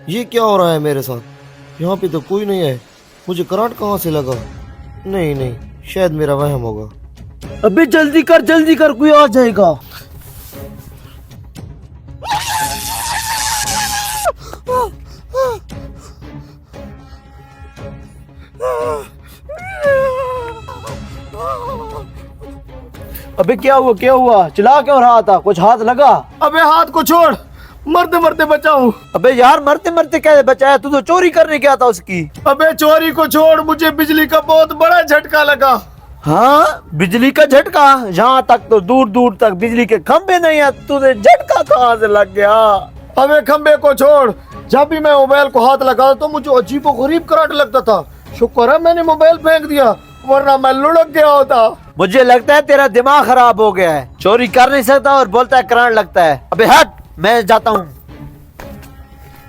ये क्या हो रहा है मेरे साथ? यहाँ पे तो कोई नहीं है। मुझे करंट कहाँ से लगा? नहीं नहीं, शायद मेरा वहम होगा। अबे जल्दी कर, कोई आ जाएगा। अबे क्या हुआ? चिल्ला क्यों रहा था? कुछ हाथ लगा? अबे हाथ को छोड़, मरते मरते बचाऊं। अबे यार मरते मरते कैसे बचाया? तू तो चोरी करने गया था उसकी। अबे चोरी को छोड़, मुझे बिजली का बहुत बड़ा झटका लगा। हाँ, बिजली का झटका? यहाँ तक तो दूर दूर तक बिजली के खंभे नहीं है, तुझे झटका कहाँ से लग गया? अबे खंबे को छोड़, जब भी मैं मोबाइल को हाथ लगा तो मुझे अजीब गरीब करंट लगता था। शुक्र है मैंने मोबाइल फेंक दिया, वरना मैं लुढ़क गया होता। मुझे लगता है तेरा दिमाग खराब हो गया है। चोरी कर नहीं सकता और बोलता है करंट लगता है। अबे हट, मैं जाता हूँ।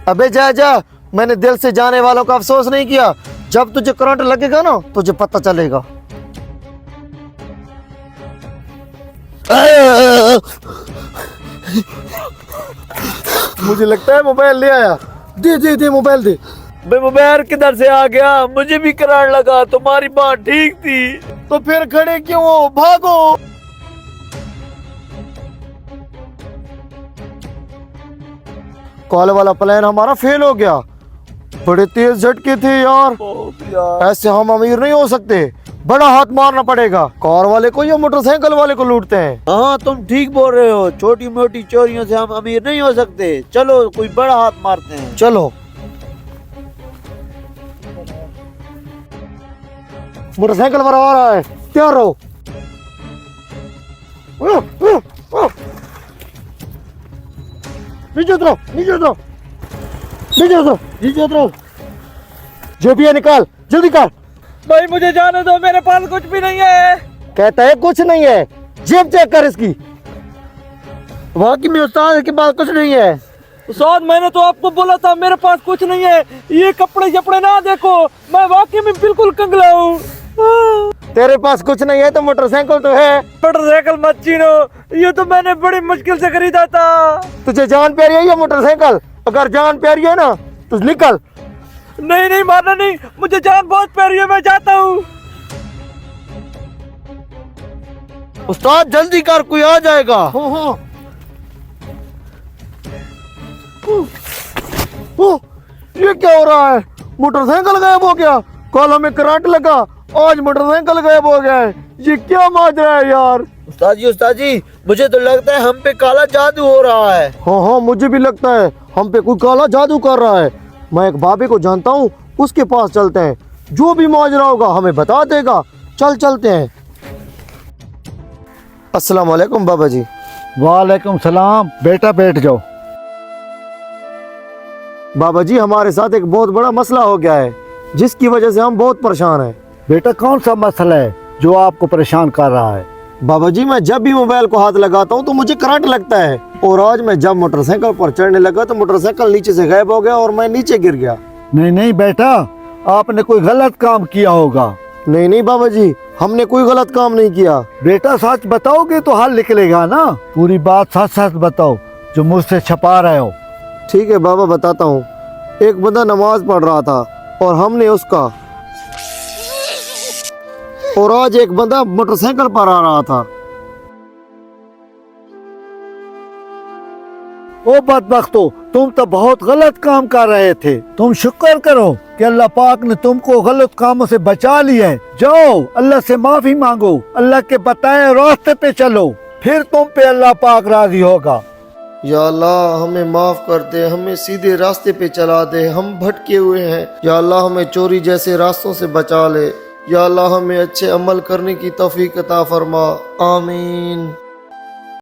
अबे जा, मैंने दिल से जाने वालों का अफसोस नहीं किया। जब तुझे करंट लगेगा ना, तुझे पता चलेगा। मुझे लगता है मोबाइल ले आया। दे मोबाइल दे। बे मोबाइल किधर से आ गया? मुझे भी करंट लगा, तुम्हारी बात ठीक थी। तो फिर खड़े क्यों हो? भागो। कॉल वाला प्लान हमारा फेल हो गया। बड़े तेज झटके थे यार। ऐसे हम अमीर नहीं हो सकते, बड़ा हाथ मारना पड़ेगा। कार वाले को या मोटरसाइकिल वाले को लूटते हैं। हाँ तुम ठीक बोल रहे हो, छोटी मोटी चोरियों से हम अमीर नहीं हो सकते। चलो कोई बड़ा हाथ मारते हैं। चलो। मोटरसाइकिल पर आ रहा है, तैयार रहो। नीचे उतरो। जो भी है निकाल, जल्दी कर। भाई मुझे जाने दो, मेरे पास कुछ भी नहीं है। कहता है कुछ नहीं है, जेब चेक कर इसकी। वाकई में उस्ताद के पास कुछ नहीं है। उस्ताद मैंने तो आपको बोला था मेरे पास कुछ नहीं है। ये कपड़े जपड़े ना देखो, मैं वाकई में बिल्कुल कंगला हूँ। तेरे पास कुछ नहीं है तो मोटरसाइकिल तो है। मोटरसाइकिल मत छीनो, ये तो मैंने बड़ी मुश्किल से खरीदा था। तुझे जान प्यारी है ये मोटरसाइकिल? अगर जान प्यारी है ना तो निकल। नहीं मारना नहीं, मुझे जान बहुत प्यारी है, मैं जाता हूँ। उस्ताद जल्दी कर, कोई आ जाएगा। ये क्या हो रहा है? मोटरसाइकिल गायब हो गया। कल हमें करंट लगा, आज मोटरसाइकिल गायब हो गया है। ये क्या माजरा है यार? उस्ताद जी मुझे तो लगता है हम पे काला जादू हो रहा है। हाँ मुझे भी लगता है हम पे कोई काला जादू कर रहा है। मैं एक बाबे को जानता हूँ, उसके पास चलते हैं। जो भी माजरा होगा हमें बता देगा। चलते हैं। अस्सलाम वालेकुम बाबा जी। वालेकुम सलाम। बेटा बैठ जाओ। बाबा जी हमारे साथ एक बहुत बड़ा मसला हो गया है, जिसकी वजह से हम बहुत परेशान हैं। बेटा कौन सा मसला है जो आपको परेशान कर रहा है? बाबा जी मैं जब भी मोबाइल को हाथ लगाता हूँ तो मुझे करंट लगता है, और आज मैं जब मोटरसाइकिल पर चढ़ने लगा तो मोटरसाइकिल नीचे से गायब हो गया और मैं नीचे गिर गया। नहीं बेटा, आपने कोई गलत काम किया होगा। नहीं बाबा जी, हमने कोई गलत काम नहीं किया। बेटा सच बताओगे तो हल निकलेगा ना। पूरी बात सच बताओ जो मुझसे छुपा रहे हो। ठीक है बाबा बताता हूँ। एक बंदा नमाज पढ़ रहा था और हमने उसका, और आज एक बंदा मोटरसाइकिल पर आ रहा था। ओ बदबख्तो, तुम तो बहुत गलत काम कर रहे थे। तुम शुक्र करो कि अल्लाह पाक ने तुमको गलत कामों से बचा लिया है। जाओ अल्लाह से माफी मांगो, अल्लाह के बताए रास्ते पे चलो, फिर तुम पे अल्लाह पाक राजी होगा। या अल्लाह हमें माफ कर दे, हमें सीधे रास्ते पे चला दे। हम भटके हुए हैं। या अल्लाह हमें चोरी जैसे रास्तों से बचा ले। या अल्लाह हमें अच्छे अमल करने की तौफीक अता फरमा। आमीन।